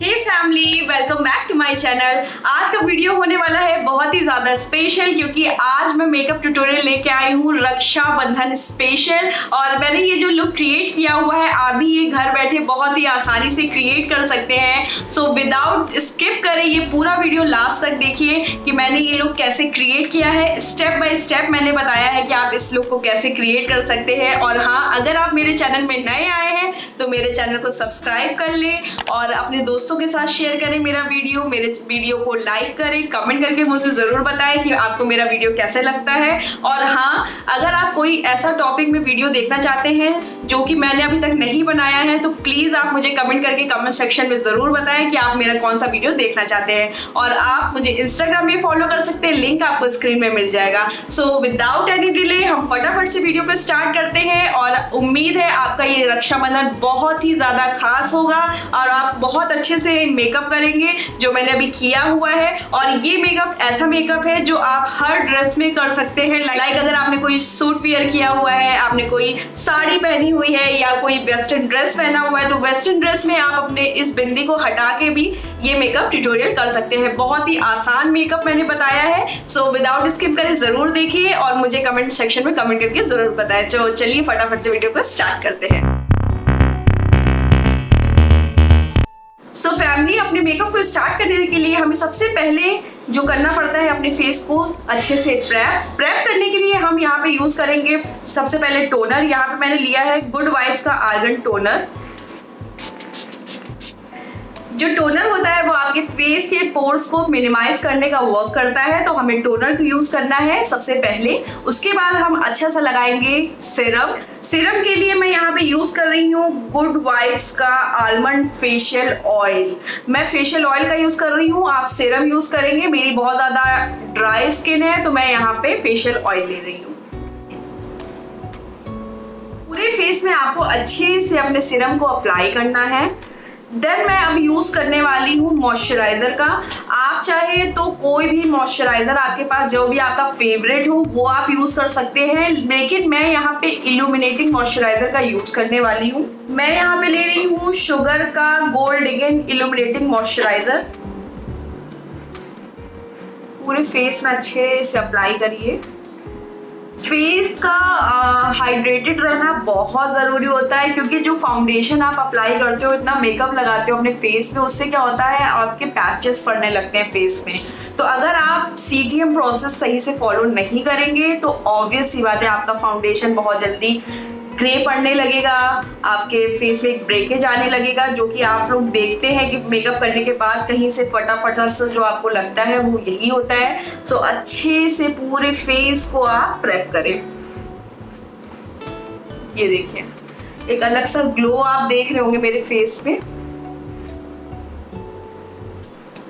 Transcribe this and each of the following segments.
Hey family, welcome back to my channel. आज का video होने वाला है बहुत ही ज्यादा स्पेशल क्योंकि आज मैं मेकअप ट्यूटोरियल लेके आई हूँ रक्षाबंधन स्पेशल। और मैंने ये जो लुक क्रिएट किया हुआ है आप भी ये घर बैठे बहुत ही आसानी से क्रिएट कर सकते हैं। सो विदाउट स्किप करें ये पूरा वीडियो लास्ट तक देखिए कि मैंने ये लुक कैसे क्रिएट किया है। स्टेप बाय स्टेप मैंने बताया है कि आप इस लुक को कैसे क्रिएट कर सकते हैं। और हाँ, अगर आप मेरे चैनल में नए आए हैं तो मेरे चैनल को सब्सक्राइब कर लें और अपने दोस्तों के साथ शेयर करें मेरे वीडियो को लाइक करें, कमेंट करके मुझे जरूर बताएं कि आपको मेरा वीडियो कैसे लगता है। और हाँ, अगर आप कोई ऐसा टॉपिक में वीडियो देखना चाहते हैं जो कि मैंने अभी तक नहीं बनाया है तो प्लीज आप मुझे कमेंट करके कमेंट सेक्शन में जरूर बताएं कि आप मेरा कौन सा वीडियो देखना चाहते हैं। और आप मुझे इंस्टाग्राम में फॉलो कर सकते हैं, लिंक आपको स्क्रीन में मिल जाएगा। सो विदाउट एनी डिले हम फटाफट से वीडियो को स्टार्ट करते हैं। और उम्मीद है आपका ये रक्षाबंधन बहुत ही ज्यादा खास होगा और आप बहुत अच्छे से मेकअप करेंगे जो मैंने अभी किया हुआ है। और ये मेकअप ऐसा मेकअप है जो आप हर ड्रेस में कर सकते हैं। लाइक अगर आपने कोई सूट वियर किया हुआ है, आपने कोई साड़ी पहनी हुई है या कोई वेस्टर्न ड्रेस पहना हुआ है तो वेस्टर्न ड्रेस में आप अपने इस बिंदी को हटा के भी ये मेकअप ट्यूटोरियल कर सकते हैं। बहुत ही आसान मेकअप मैंने बताया है। सो विदाउट स्किप करें जरूर देखिए और मुझे कमेंट सेक्शन में कमेंट करके जरूर बताएं। तो चलिए फटाफट से वीडियो को स्टार्ट करते हैं। सो फैमिली, अपने मेकअप को स्टार्ट करने के लिए हमें सबसे पहले जो करना पड़ता है अपने फेस को अच्छे से प्रेप करने के लिए हम यहाँ पे यूज करेंगे सबसे पहले टोनर। यहाँ पे मैंने लिया है गुड वाइब्स का आर्गन टोनर। जो टोनर होता है वो आपके फेस के पोर्स को मिनिमाइज करने का वर्क करता है, तो हमें टोनर को यूज करना है सबसे पहले। उसके बाद हम अच्छा सा लगाएंगे सीरम के लिए मैं यहाँ पे यूज कर रही हूँ गुड वाइब्स का आलमंड फेशियल ऑयल। मैं फेशियल ऑयल का यूज कर रही हूँ, आप सीरम यूज करेंगे। मेरी बहुत ज्यादा ड्राई स्किन है तो मैं यहाँ पे फेशियल ऑयल ले रही हूँ। पूरे फेस में आपको अच्छे से अपने सीरम को अप्लाई करना है। देन मैं अब यूज करने वाली हूँ मॉइस्चराइजर का। आप चाहे तो कोई भी मॉइस्चराइजर आपके पास जो भी आपका फेवरेट हो वो आप यूज कर सकते हैं, लेकिन मैं यहाँ पे इल्यूमिनेटिंग मॉइस्चराइजर का यूज करने वाली हूँ। मैं यहाँ पे ले रही हूँ शुगर का गोल्ड अगेन इल्यूमिनेटिंग मॉइस्चराइजर। पूरे फेस में अच्छे से अप्लाई करिए। फेस का हाइड्रेटेड रहना बहुत ज़रूरी होता है क्योंकि जो फाउंडेशन आप अप्लाई करते हो, इतना मेकअप लगाते हो अपने फेस में, उससे क्या होता है आपके पैचेस पड़ने लगते हैं फेस में। तो अगर आप CTM प्रोसेस सही से फॉलो नहीं करेंगे तो ऑब्वियस सी बात है आपका फाउंडेशन बहुत जल्दी ग्रे पड़ने लगेगा, आपके फेस में एक ब्रेकेज आने लगेगा जो कि आप लोग देखते हैं कि मेकअप करने के बाद कहीं से फटाफट से जो आपको लगता है वो यही होता है। सो अच्छे से पूरे फेस को आप प्रेप करें। ये देखिए एक अलग सा ग्लो आप देख रहे होंगे मेरे फेस पे।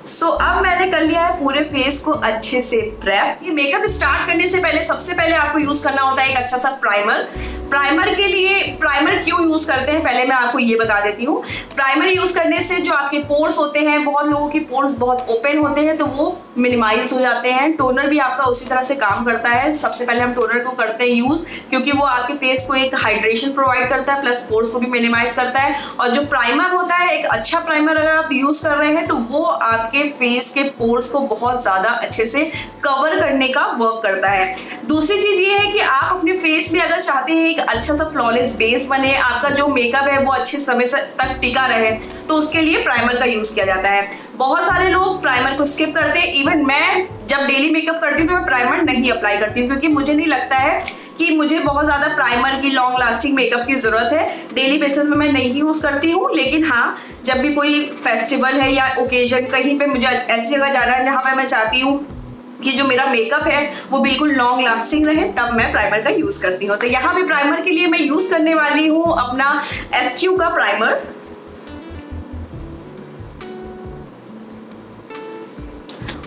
सो अब मैंने कर लिया है पूरे फेस को अच्छे से प्रेप। ये मेकअप स्टार्ट करने से पहले सबसे पहले आपको यूज करना होता है एक अच्छा सा प्राइमर के लिए प्राइमर क्यों यूज करते हैं पहले मैं आपको ये बता देती हूँ। प्राइमर यूज करने से जो आपके पोर्स होते हैं, बहुत लोगों के पोर्स बहुत ओपन होते हैं तो वो मिनिमाइज हो जाते हैं। टोनर भी आपका उसी तरह से काम करता है। सबसे पहले हम टोनर को करते हैं यूज क्योंकि वो आपके फेस को एक हाइड्रेशन प्रोवाइड करता है प्लस पोर्स को भी मिनिमाइज करता है। और जो प्राइमर होता है, एक अच्छा प्राइमर अगर आप यूज कर रहे हैं तो वो आपके फेस के पोर्स को बहुत ज्यादा अच्छे से कवर करने का वर्क करता है। दूसरी चीज ये है कि आप अपने फेस में अगर चाहते हैं एक अच्छा सा फ्लॉलेस बेस बने, आपका जो मेकअप है वो अच्छे समय तक टिका रहे, तो उसके लिए प्राइमर का यूज किया जाता है। बहुत सारे लोग प्राइमर को स्किप करते हैं। इवन मैं जब डेली मेकअप करती हूँ तो मैं प्राइमर नहीं अप्लाई करती हूँ क्योंकि मुझे नहीं लगता है कि मुझे बहुत ज्यादा प्राइमर की लॉन्ग लास्टिंग मेकअप की जरूरत है। डेली बेसिस में मैं नहीं यूज करती हूँ, लेकिन हाँ जब भी कोई फेस्टिवल है या ओकेजन, कहीं पे मुझे ऐसी जगह जाना है जहाँ पे मैं चाहती हूँ कि जो मेरा मेकअप है वो बिल्कुल लॉन्ग लास्टिंग रहे, तब मैं प्राइमर का यूज करती हूँ। तो यहाँ पे प्राइमर के लिए मैं यूज करने वाली हूँ अपना SQ का प्राइमर।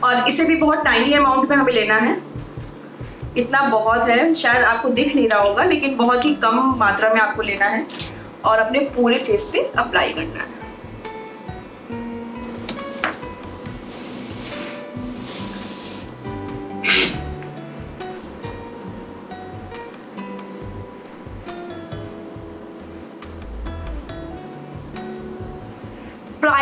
और इसे भी बहुत टाइनी अमाउंट में हमें लेना है। इतना बहुत है, शायद आपको दिख नहीं रहा होगा, लेकिन बहुत ही कम मात्रा में आपको लेना है और अपने पूरे फेस पे अप्लाई करना है।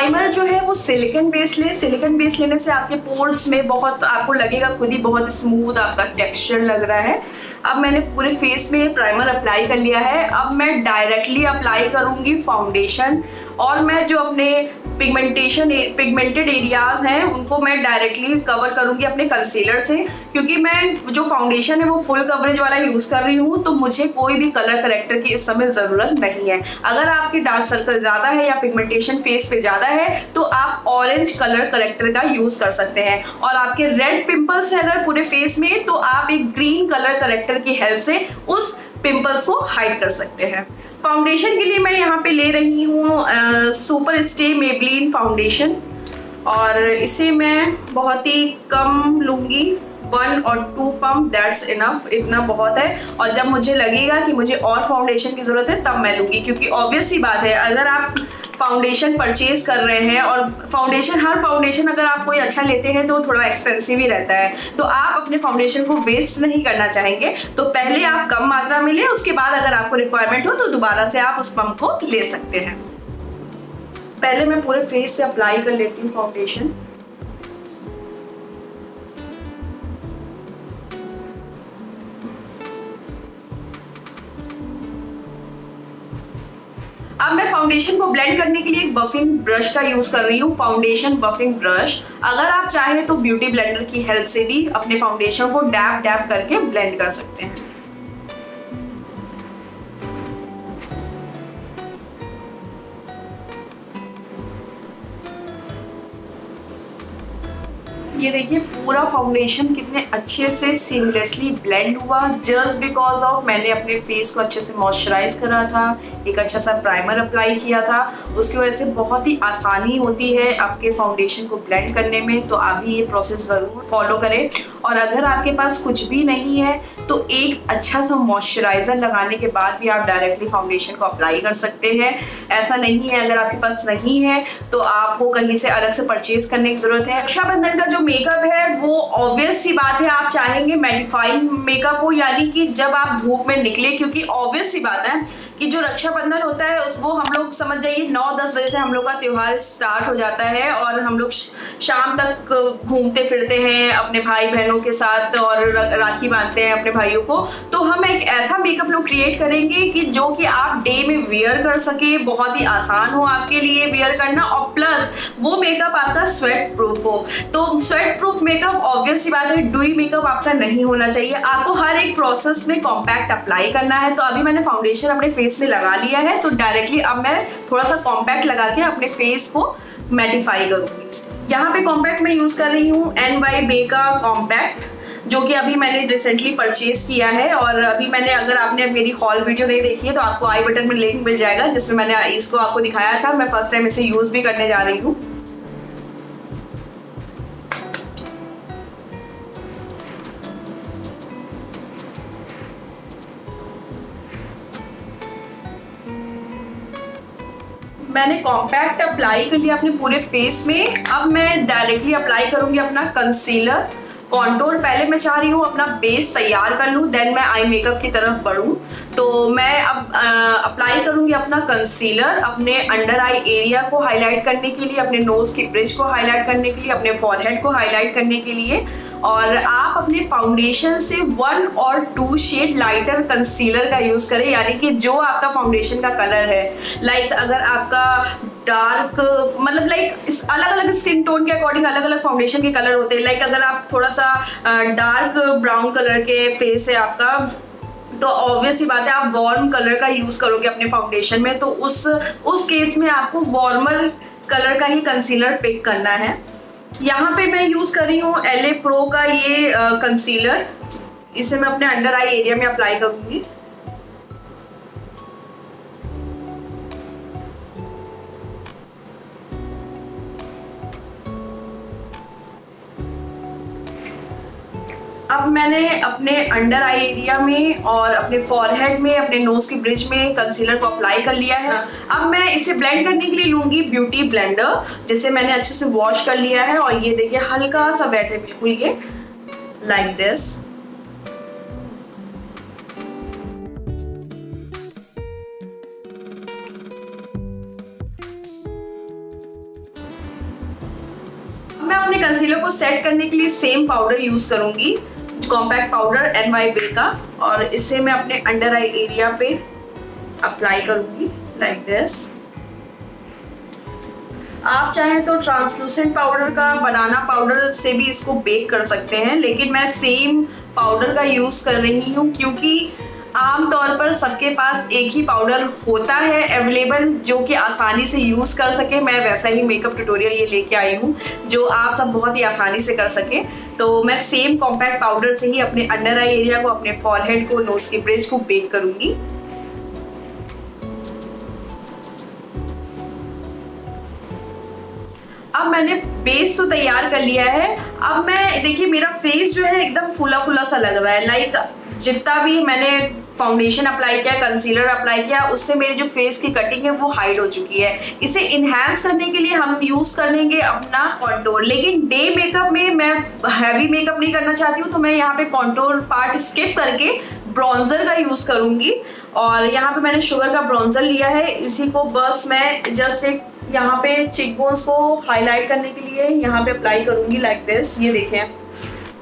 प्राइमर जो है वो सिलिकॉन बेस ले। सिलिकॉन बेस लेने से आपके पोर्स में बहुत, आपको लगेगा खुद ही बहुत स्मूथ आपका टेक्सचर लग रहा है। अब मैंने पूरे फेस में प्राइमर अप्लाई कर लिया है। अब मैं डायरेक्टली अप्लाई करूंगी फाउंडेशन, और मैं जो अपने पिगमेंटेड एरियाज हैं उनको मैं डायरेक्टली कवर करूंगी अपने कंसीलर से, क्योंकि मैं जो फाउंडेशन है वो फुल कवरेज वाला यूज कर रही हूँ, तो मुझे कोई भी कलर करेक्टर की इस समय जरूरत नहीं है। अगर आपके डार्क सर्कल ज्यादा है या पिगमेंटेशन फेस पे ज्यादा है तो आप ऑरेंज कलर करेक्टर का यूज कर सकते हैं, और आपके रेड पिंपल्स है अगर पूरे फेस में तो आप एक ग्रीन कलर करेक्टर की हेल्प से उस पिंपल्स को हाइड कर सकते हैं। फाउंडेशन के लिए मैं यहाँ पे ले रही हूँ सुपर स्टे मेबलिन फाउंडेशन, और इसे मैं बहुत ही कम लूंगी, 1 और 2 पम्प, दैट्स इनफ, इतना बहुत है। और जब मुझे लगेगा कि मुझे और फाउंडेशन की जरूरत है तब मैं लूंगी, क्योंकि ऑब्वियस सी बात है अगर आप फाउंडेशन परचेज कर रहे हैं, और हर फाउंडेशन अगर आप कोई अच्छा लेते हैं तो थोड़ा एक्सपेंसिव ही रहता है, तो आप अपने फाउंडेशन को वेस्ट नहीं करना चाहेंगे, तो पहले आप कम मात्रा में लें, उसके बाद अगर आपको रिक्वायरमेंट हो तो दोबारा से आप उस पंप को ले सकते हैं। पहले मैं पूरे फेस पे अप्लाई कर लेती हूँ फाउंडेशन। अब मैं फाउंडेशन को ब्लेंड करने के लिए एक बफिंग ब्रश का यूज कर रही हूँ, फाउंडेशन बफिंग ब्रश। अगर आप चाहें तो ब्यूटी ब्लेंडर की हेल्प से भी अपने फाउंडेशन को डैब डैब करके ब्लेंड कर सकते हैं। ये देखिए पूरा फाउंडेशन कितने अच्छे से सीमलेसली ब्लेंड हुआ, जस्ट बिकॉज ऑफ मैंने अपने फेस को अच्छे से मॉइस्चराइज करा था, एक अच्छा सा प्राइमर अप्लाई किया था। उसकी वजह से बहुत ही आसानी होती है आपके फाउंडेशन को ब्लेंड करने में, तो आप भी ये प्रोसेस ज़रूर फॉलो करें। और अगर आपके पास कुछ भी नहीं है तो एक अच्छा सा मॉइस्चराइजर लगाने के बाद भी आप डायरेक्टली फाउंडेशन को अप्लाई कर सकते हैं। ऐसा नहीं है अगर आपके पास नहीं है तो आपको कहीं से अलग से परचेज करने की जरूरत है। रक्षाबंधन का जो मेकअप है वो ऑब्वियस सी बात है आप चाहेंगे मैटिफाइंग मेकअप हो, यानी कि जब आप धूप में निकले, क्योंकि ऑब्वियस सी बात है कि जो रक्षाबंधन होता है उसको हम लोग समझ जाइए 9-10 बजे से हम लोग का त्योहार स्टार्ट हो जाता है, और हम लोग शाम तक घूमते फिरते हैं अपने भाई बहनों के साथ और राखी बांधते हैं अपने भाइयों को। तो हम एक ऐसा मेकअप लुक क्रिएट करेंगे कि जो कि आप डे में वियर कर सके, बहुत ही आसान हो आपके लिए वियर करना, और प्लस वो मेकअप आपका स्वेट प्रूफ हो। तो स्वेट प्रूफ मेकअप ऑब्वियस सी बात है ड्यूई मेकअप आपका नहीं होना चाहिए, आपको हर एक प्रोसेस में कॉम्पैक्ट अप्लाई करना है। तो अभी मैंने फाउंडेशन अपने फेस में लगा लिया है, तो डायरेक्टली अब मैं थोड़ा सा कॉम्पैक्ट लगा के अपने फेस को मैटिफाई करूंगी। यहाँ पे कॉम्पैक्ट मैं यूज कर रही हूँ NYBE का कॉम्पैक्ट, जो कि अभी मैंने रिसेंटली परचेज किया है। और अभी मैंने, अगर आपने मेरी हॉल वीडियो नहीं देखी है तो आपको आई बटन में लिंक मिल जाएगा जिसमें मैंने इसको आपको दिखाया था। मैं फर्स्ट टाइम इसे यूज भी करने जा रही हूँ। मैंने कॉम्पैक्ट अप्लाई कर लिया अपने पूरे फेस में। अब मैं डायरेक्टली अप्लाई करूंगी अपना कंसीलर, कॉन्टोर। पहले मैं चाह रही हूँ अपना बेस तैयार कर लूँ, देन मैं आई मेकअप की तरफ बढ़ूँ। तो मैं अब अप्लाई करूँगी अपना कंसीलर अपने अंडर आई एरिया को हाईलाइट करने के लिए, अपने नोज की ब्रिज को हाईलाइट करने के लिए, अपने फॉरहेड को हाईलाइट करने के लिए। और आप अपने फाउंडेशन से 1 और 2 शेड लाइटर कंसीलर का यूज करें, यानी कि जो आपका फाउंडेशन का कलर है, लाइक अगर आपका डार्क, मतलब लाइक अलग अलग स्किन टोन के अकॉर्डिंग अलग अलग फाउंडेशन के कलर होते हैं। लाइक अगर आप थोड़ा सा डार्क ब्राउन कलर के फेस है आपका, तो ऑब्वियस ही बात है आप वार्म कलर का यूज करोगे अपने फाउंडेशन में, तो उस केस में आपको वार्मर कलर का ही कंसीलर पिक करना है। यहाँ पे मैं यूज कर रही हूँ LA Pro का ये कंसीलर, इसे मैं अपने अंडर आई एरिया में अप्लाई करूंगी। अब मैंने अपने अंडर आई एरिया में और अपने फॉरहेड में, अपने नोज की ब्रिज में कंसीलर को अप्लाई कर लिया है। अब मैं इसे ब्लेंड करने के लिए लूंगी ब्यूटी ब्लेंडर, जिसे मैंने अच्छे से वॉश कर लिया है। और ये देखिए हल्का सा वेट है बिल्कुल, ये लाइक दिस। अब मैं अपने कंसीलर को सेट करने के लिए सेम पाउडर यूज करूंगी, कॉम्पैक्ट पाउडर NYBay का, और इसे मैं अपने अंडर आई एरिया पे अप्लाई करूंगी लाइक दिस। आप चाहें तो ट्रांसलूसेंट पाउडर का, बनाना पाउडर से भी इसको बेक कर सकते हैं, लेकिन मैं सेम पाउडर का यूज कर रही हूँ क्योंकि आमतौर पर सबके पास एक ही पाउडर होता है अवेलेबल जो कि आसानी से यूज कर सके। मैं वैसा ही मेकअप ट्यूटोरियल ये लेके आई हूँ जो आप सब बहुत ही आसानी से कर सके। तो मैं सेम कॉम्पैक्ट पाउडर से ही अपने अंडर आई एरिया को, अपने फॉरहेड को, नोज की ब्रिज को बेक करूंगी। अब मैंने बेस तो तैयार कर लिया है। अब मैं देखिए मेरा फेस जो है एकदम फुला फुला सा लग रहा है, लाइक जितना भी मैंने फाउंडेशन अप्लाई किया, कंसीलर अप्लाई किया, उससे मेरे जो फेस की कटिंग है वो हाइड हो चुकी है। इसे इनहेंस करने के लिए हम यूज करेंगे अपना कॉन्टोर, लेकिन डे मेकअप में मैं हैवी मेकअप नहीं करना चाहती हूँ, तो मैं यहाँ पे कॉन्टोर पार्ट स्किप करके ब्रॉन्जर का यूज करूंगी। और यहाँ पे मैंने शुगर का ब्रॉन्जर लिया है, इसी को बस मैं जस्ट एक यहाँ पे चीक बोन्स को हाईलाइट करने के लिए यहाँ पे अप्लाई करूंगी लाइक दिस। ये देखें,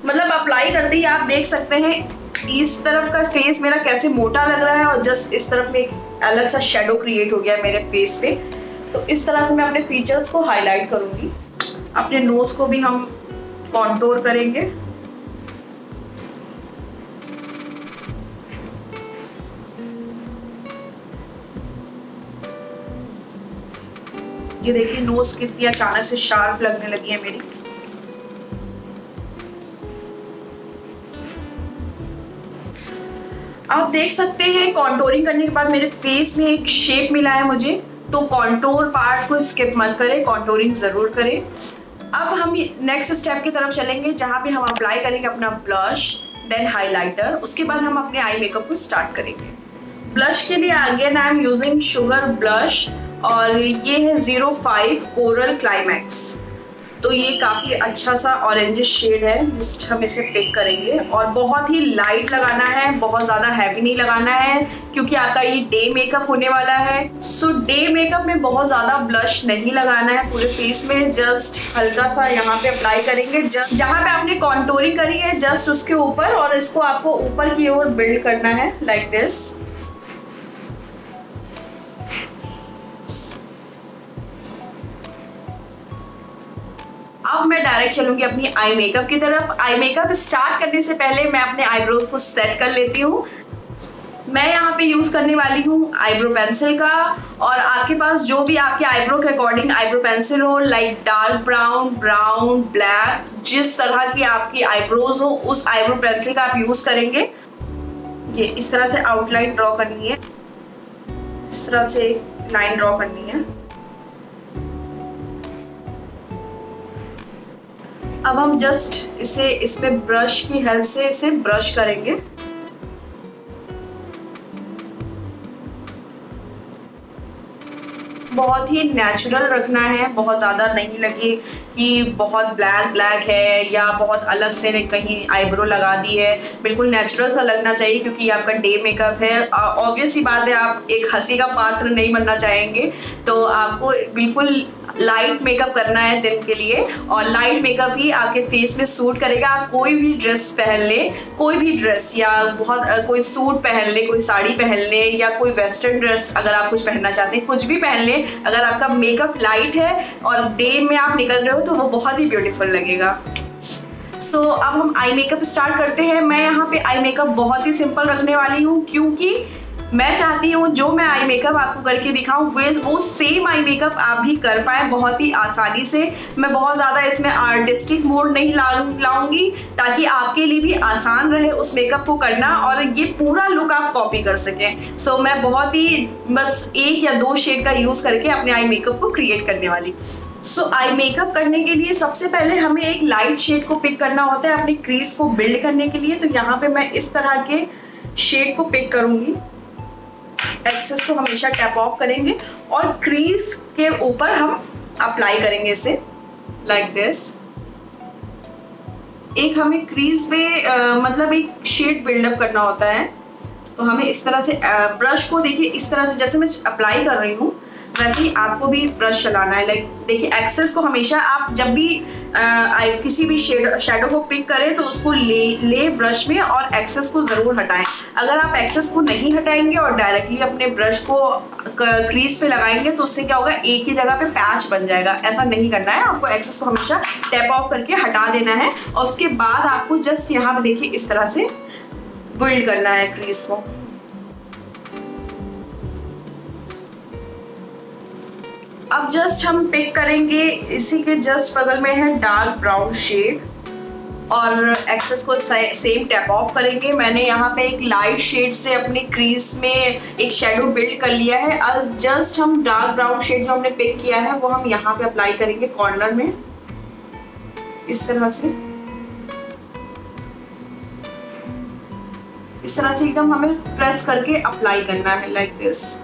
मतलब अप्लाई करते ही आप देख सकते हैं इस तरफ का फेस मेरा कैसे मोटा लग रहा है और जस्ट इस तरफ में एक अलग सा शेडो क्रिएट हो गया है मेरे फेस पे। तो इस तरह से मैं अपने फीचर्स को हाईलाइट करूंगी। अपने नोज को भी हम कॉन्टोर करेंगे। ये देखिए नोज कितनी अचानक से शार्प लगने लगी है मेरी। आप देख सकते हैं कॉन्टोरिंग करने के बाद मेरे फेस में एक शेप मिला है मुझे, तो कॉन्टोर पार्ट को स्किप मत करें, कॉन्टोरिंग जरूर करें। अब हम नेक्स्ट स्टेप की तरफ चलेंगे जहां पे हम अप्लाई करेंगे अपना ब्लश, देन हाइलाइटर, उसके बाद हम अपने आई मेकअप को स्टार्ट करेंगे। ब्लश के लिए again I am using sugar blush और ये है 05 कोरल क्लाइमैक्स। तो ये काफ़ी अच्छा सा ऑरेंजिश शेड है, जस्ट हम इसे पिक करेंगे और बहुत ही लाइट लगाना है, बहुत ज़्यादा हैवी नहीं लगाना है क्योंकि आपका ये डे मेकअप होने वाला है। सो डे मेकअप में बहुत ज़्यादा ब्लश नहीं लगाना है पूरे फेस में, जस्ट हल्का सा यहाँ पे अप्लाई करेंगे, जस्ट जहाँ पे आपने कॉन्टोरिंग करी है जस्ट उसके ऊपर, और इसको आपको ऊपर की ओर बिल्ड करना है लाइक दिस। अब मैं डायरेक्ट चलूंगी अपनी आई मेकअप की तरफ। आई मेकअप स्टार्ट करने से पहले मैं अपने आईब्रोज को सेट कर लेती हूँ। मैं यहाँ पे यूज करने वाली हूँ आईब्रो पेंसिल का, और आपके पास जो भी आपके आईब्रो के अकॉर्डिंग आईब्रो पेंसिल हो, like dark brown, brown, black, जिस तरह की आपकी आईब्रोज हो उस आईब्रो पेंसिल का आप यूज करेंगे। ये इस तरह से आउटलाइन ड्रॉ करनी है, इस तरह से लाइन ड्रॉ करनी है। अब हम जस्ट इसे इसमें ब्रश की हेल्प से इसे ब्रश करेंगे। बहुत ही नेचुरल रखना है, बहुत ज़्यादा नहीं लगे कि बहुत ब्लैक ब्लैक है या बहुत अलग से कहीं आईब्रो लगा दी है। बिल्कुल नेचुरल सा लगना चाहिए क्योंकि आपका डे मेकअप है। ऑब्वियस सी बात है, आप एक हंसी का पात्र नहीं बनना चाहेंगे, तो आपको बिल्कुल लाइट मेकअप करना है दिन के लिए, और लाइट मेकअप ही आपके फेस में सूट करेगा। आप कोई भी ड्रेस पहन ले, कोई भी ड्रेस, या बहुत कोई सूट पहन ले, कोई साड़ी पहन ले, या कोई वेस्टर्न ड्रेस अगर आप कुछ पहनना चाहते हैं, कुछ भी पहन ले, अगर आपका मेकअप लाइट है और डे में आप निकल रहे हो तो वो बहुत ही ब्यूटीफुल लगेगा। सो अब हम आई मेकअप स्टार्ट करते हैं। मैं यहाँ पे आई मेकअप बहुत ही सिंपल रखने वाली हूँ क्योंकि मैं चाहती हूँ जो मैं आई मेकअप आपको करके दिखाऊं वो सेम आई मेकअप आप भी कर पाए बहुत ही आसानी से। मैं बहुत ज़्यादा इसमें आर्टिस्टिक मोड नहीं लाऊंगी ताकि आपके लिए भी आसान रहे उस मेकअप को करना और ये पूरा लुक आप कॉपी कर सकें। सो मैं बहुत ही बस 1 या 2 शेड का यूज़ करके अपने आई मेकअप को क्रिएट करने वाली। सो आई मेकअप करने के लिए सबसे पहले हमें एक लाइट शेड को पिक करना होता है अपनी क्रीज को बिल्ड करने के लिए। तो यहाँ पे मैं इस तरह के शेड को पिक करूँगी, एक्सेस को हमेशा टैप ऑफ करेंगे और क्रीज के ऊपर हम अप्लाई करेंगे इसे लाइक दिस। एक हमें क्रीज पे मतलब एक शेड बिल्डअप करना होता है, तो हमें इस तरह से ब्रश को देखिए इस तरह से जैसे मैं अप्लाई कर रही हूँ वैसे ही आपको भी ब्रश चलाना है। लाइक देखिए एक्सेस को हमेशा आप जब भी किसी भी शेडो को पिक करें तो उसको ले ब्रश में और एक्सेस को ज़रूर हटाएं। अगर आप एक्सेस को नहीं हटाएंगे और डायरेक्टली अपने ब्रश को क्रीज पे लगाएंगे तो उससे क्या होगा, एक ही जगह पे पैच बन जाएगा। ऐसा नहीं करना है, आपको एक्सेस को हमेशा टैप ऑफ करके हटा देना है और उसके बाद आपको जस्ट यहाँ पे देखिए इस तरह से बिल्ड करना है क्रीज को। अब जस्ट हम पिक करेंगे, इसी के जस्ट बगल में है डार्क ब्राउन शेड और एक्सेस को सेम टैप ऑफ करेंगे। मैंने यहाँ पे एक लाइट शेड से अपनी क्रीज में एक शेडो बिल्ड कर लिया है। अब जस्ट हम डार्क ब्राउन शेड जो हमने पिक किया है वो हम यहाँ पे अप्लाई करेंगे कॉर्नर में, इस तरह से एकदम हमें प्रेस करके अप्लाई करना है लाइक दिस,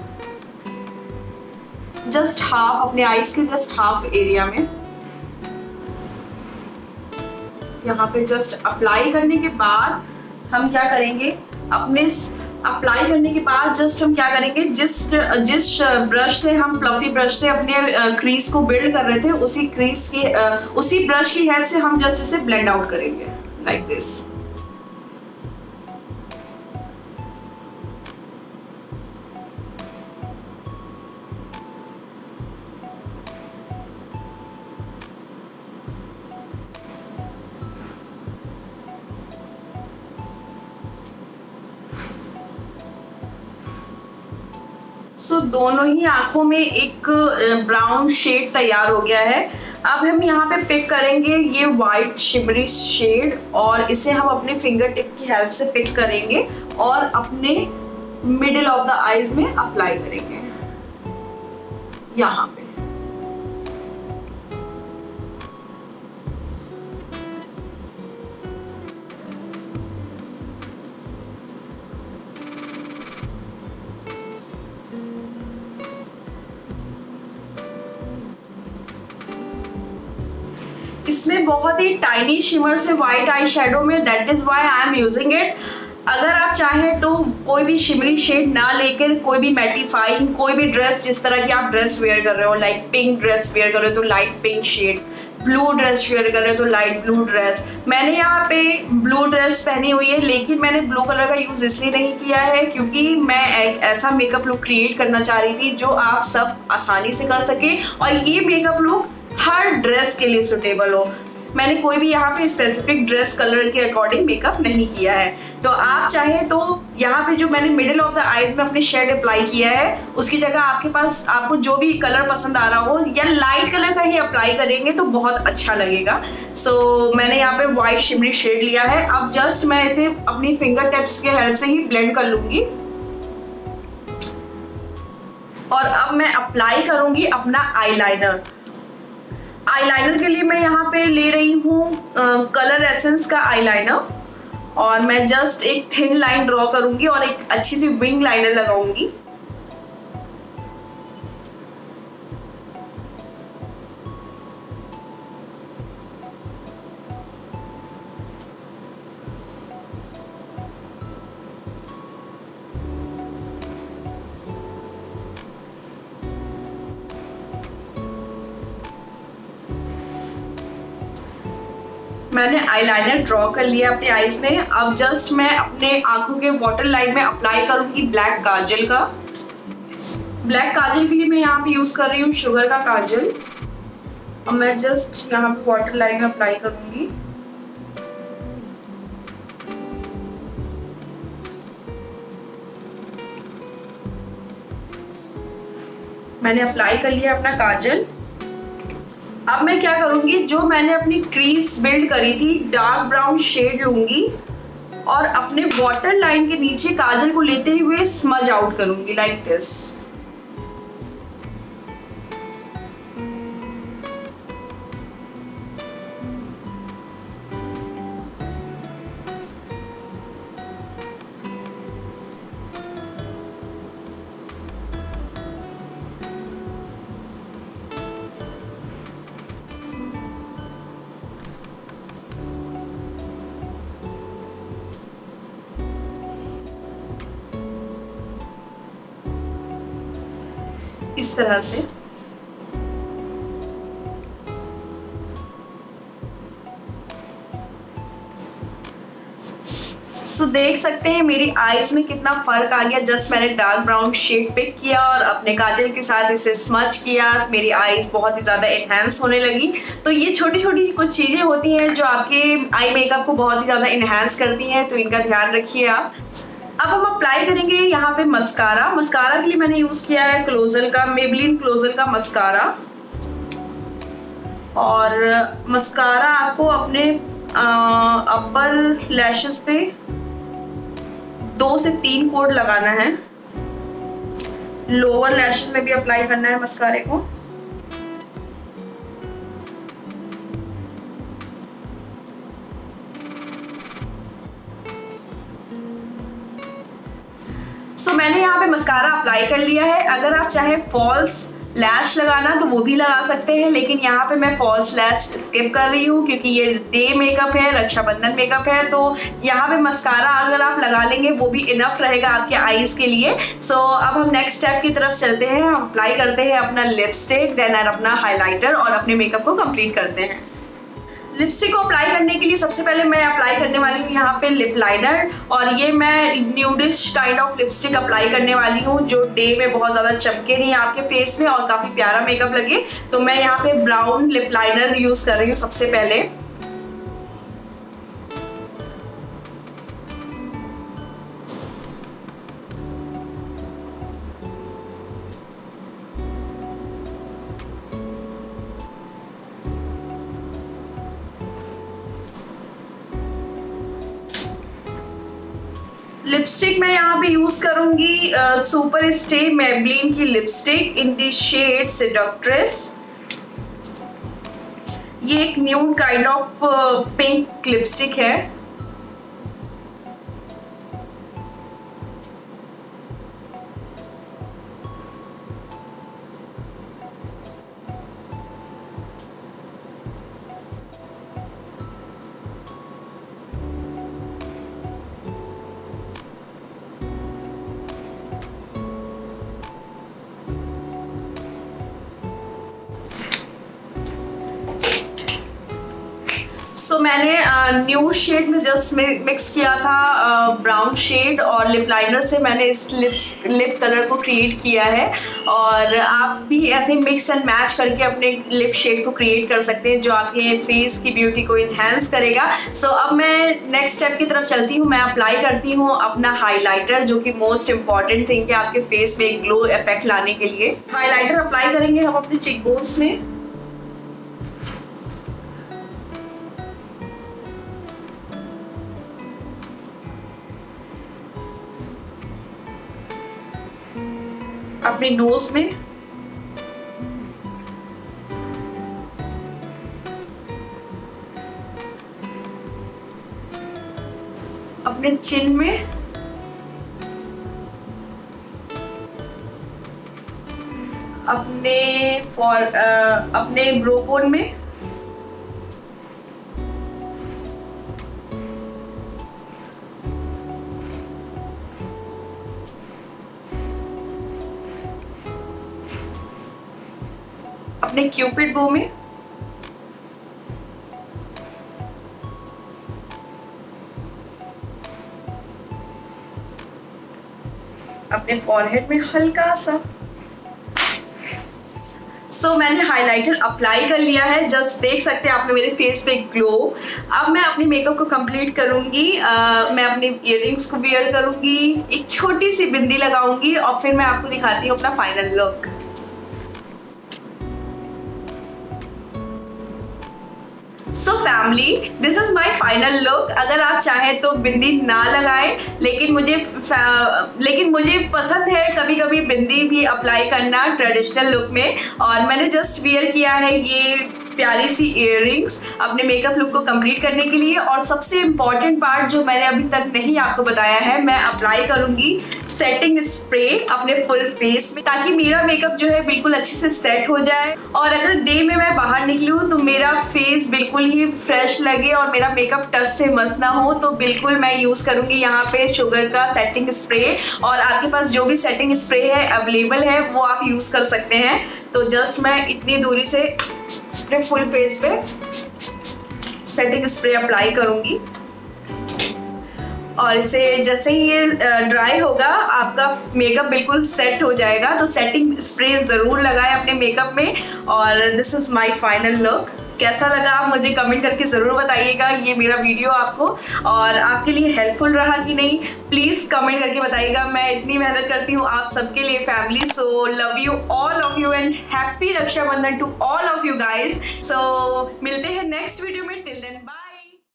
जस्ट हाफ, अपने आईज के जस्ट हाफ एरिया में। यहाँ पे जस्ट अप्लाई करने के बाद हम क्या करेंगे, अपने अप्लाई करने के बाद जस्ट हम क्या करेंगे, जिस ब्रश से हम फ्लफी ब्रश से अपने क्रीज को बिल्ड कर रहे थे उसी ब्रश की हेल्प से हम जस्ट इसे ब्लेंड आउट करेंगे लाइक दिस। दोनों ही आंखों में एक ब्राउन शेड तैयार हो गया है। अब हम यहाँ पे पिक करेंगे ये वाइट शिमरी शेड और इसे हम अपने फिंगर टिप की हेल्प से पिक करेंगे और अपने मिडिल ऑफ द आईज में अप्लाई करेंगे यहाँ पे। इसमें बहुत ही टाइनी शिमर से व्हाइट आई शेडो में, that is why I am using it. अगर आप चाहें तो कोई भी शिमरी शेड ना लेकर कोई भी मैटिफाइंग कोई भी ड्रेस, जिस तरह की आप ड्रेस वेयर कर रहे हो, लाइक पिंक ड्रेस वेयर कर रहे हो तो light pink shade, blue dress wear कर रहे हो तो लाइट ब्लू ड्रेस। मैंने यहाँ पे ब्लू ड्रेस पहनी हुई है, लेकिन मैंने ब्लू कलर का यूज इसलिए नहीं किया है क्योंकि मैं एक ऐसा मेकअप लुक क्रिएट करना चाह रही थी जो आप सब आसानी से कर सके और ये मेकअप लुक हर ड्रेस के लिए सुटेबल हो। मैंने कोई भी यहाँ पे स्पेसिफिक ड्रेस कलर के अकॉर्डिंग मेकअप नहीं किया है। तो आप चाहें तो यहाँ पे जो मैंने मिडिल ऑफ द आईज में अपने शेड अप्लाई किया है उसकी जगह आपके पास आपको जो भी कलर पसंद आ रहा हो या लाइट कलर का ही अप्लाई करेंगे तो बहुत अच्छा लगेगा। सो मैंने यहाँ पे व्हाइट शिमरी शेड लिया है। अब जस्ट मैं इसे अपनी फिंगर टिप्स के हेल्प से ही ब्लेंड कर लूंगी और अब मैं अप्लाई करूंगी अपना आईलाइनर। आईलाइनर के लिए मैं यहाँ पे ले रही हूँ कलर एसेंस का आईलाइनर और मैं जस्ट एक थिन लाइन ड्रॉ करूंगी और एक अच्छी सी विंग लाइनर लगाऊंगी। मैंने आईलाइनर ड्रॉ कर लिया अपने आईज में। अब जस्ट मैं अपने आंखों के वाटर लाइन में अप्लाई करूंगी ब्लैक काजल का। ब्लैक काजल के लिए मैं यहाँ पे यूज कर रही हूँ शुगर का काजल और मैं जस्ट यहाँ पे वाटर लाइन में अप्लाई करूंगी। मैंने अप्लाई कर लिया अपना काजल। अब मैं क्या करूंगी, जो मैंने अपनी क्रीज बिल्ड करी थी डार्क ब्राउन शेड लूंगी और अपने वाटर लाइन के नीचे काजल को लेते हुए स्मज आउट करूंगी लाइक दिस। इस तरह से सो देख सकते हैं मेरी आईज में कितना फर्क आ गया। जस्ट मैंने डार्क ब्राउन शेड पिक किया और अपने काजल के साथ इसे स्मच किया, मेरी आईज बहुत ही ज़्यादा एनहेंस होने लगी। तो ये छोटी छोटी कुछ चीज़ें होती हैं जो आपके आई मेकअप को बहुत ही ज़्यादा इन्हेंस करती हैं, तो इनका ध्यान रखिए आप। अब हम अप्लाई करेंगे यहाँ पे मस्कारा। मस्कारा के लिए मैंने यूज़ किया है क्लोजल का, मेबेलिन क्लोजल का मस्कारा। और मस्कारा आपको अपने अपर लैशेस पे 2 से 3 कोड लगाना है। लोअर लैशेस में भी अप्लाई करना है मस्कारे को। सो मैंने यहाँ पे मस्कारा अप्लाई कर लिया है। अगर आप चाहे फॉल्स लैश लगाना तो वो भी लगा सकते हैं, लेकिन यहाँ पे मैं फॉल्स लैश स्किप कर रही हूँ क्योंकि ये डे मेकअप है, रक्षाबंधन मेकअप है। तो यहाँ पे मस्कारा अगर आप लगा लेंगे वो भी इनफ रहेगा आपके आईज के लिए। सो अब हम नेक्स्ट स्टेप की तरफ चलते हैं। हम अप्लाई करते हैं अपना लिपस्टिक, देन अपना हाइलाइटर और अपने मेकअप को कंप्लीट करते हैं। लिपस्टिक को अप्लाई करने के लिए सबसे पहले मैं अप्लाई करने वाली हूँ यहाँ पे लिप लाइनर, और ये मैं nudish kind of lipstick apply करने वाली हूँ जो डे में बहुत ज़्यादा चमके नहीं आपके फेस में और काफ़ी प्यारा मेकअप लगे। तो मैं यहाँ पे ब्राउन लिप लाइनर यूज़ कर रही हूँ सबसे पहले। लिपस्टिक मैं यहाँ पे यूज करूंगी सुपर स्टे मेबेलिन की lipstick in the shade seductress. ये एक new kind of pink lipstick है। सो मैंने न्यू शेड में जस्ट मिक्स किया था ब्राउन शेड, और लिप लाइनर से मैंने इस लिप कलर को क्रिएट किया है। और आप भी ऐसे मिक्स एंड मैच करके अपने लिप शेड को क्रिएट कर सकते हैं जो आपके फेस की ब्यूटी को इन्हेंस करेगा। सो अब मैं नेक्स्ट स्टेप की तरफ चलती हूँ। मैं अप्लाई करती हूँ अपना हाइलाइटर, जो कि मोस्ट इम्पॉर्टेंट थिंग है आपके फेस में एक ग्लो इफेक्ट लाने के लिए। हाइलाइटर अप्लाई करेंगे हम अपने चीक बोन्स में। अपने नोज में, अपने चिन में, अपने ब्रोकोन में, अपने क्यूपिड बो में, अपने फॉरहेड में हल्का सा। सो मैंने हाइलाइटर अप्लाई कर लिया है। जस्ट देख सकते हैं आपने मेरे फेस पे ग्लो। अब मैं अपने मेकअप को कंप्लीट करूंगी। मैं अपने इयररिंग्स को वियर करूंगी, एक छोटी सी बिंदी लगाऊंगी और फिर मैं आपको दिखाती हूँ अपना final look. So family, this is my final look. अगर आप चाहें तो बिंदी ना लगाएं, लेकिन मुझे पसंद है कभी कभी बिंदी भी अप्लाई करना ट्रेडिशनल लुक में। और मैंने जस्ट वियर किया है ये प्यारी सी इयररिंग्स अपने मेकअप लुक को कंप्लीट करने के लिए। और सबसे इम्पॉर्टेंट पार्ट जो मैंने अभी तक नहीं आपको बताया है, मैं अप्लाई करूंगी सेटिंग स्प्रे अपने फुल फेस में, ताकि मेरा मेकअप जो है बिल्कुल अच्छे से सेट हो जाए। और अगर डे में मैं बाहर निकली हूँ तो मेरा फेस बिल्कुल ही फ्रेश लगे और मेरा मेकअप टच से मस ना हो, तो बिल्कुल मैं यूज़ करूँगी यहाँ पे शुगर का सेटिंग स्प्रे। और आपके पास जो भी सेटिंग स्प्रे है अवेलेबल है वो आप यूज़ कर सकते हैं। तो जस्ट मैं इतनी दूरी से अपने फुल फेस पे सेटिंग स्प्रे अप्लाई करूंगी। और इसे जैसे ही ये ड्राई होगा आपका मेकअप बिल्कुल सेट हो जाएगा। तो सेटिंग स्प्रे ज़रूर लगाएं अपने मेकअप में। और this is my final look. कैसा लगा आप मुझे कमेंट करके ज़रूर बताइएगा ये मेरा वीडियो आपको, और आपके लिए हेल्पफुल रहा कि नहीं प्लीज़ कमेंट करके बताइएगा। मैं इतनी मेहनत करती हूँ आप सबके लिए family. So love you all of you and happy Rakshabandhan to all of you guys. सो मिलते हैं नेक्स्ट वीडियो में।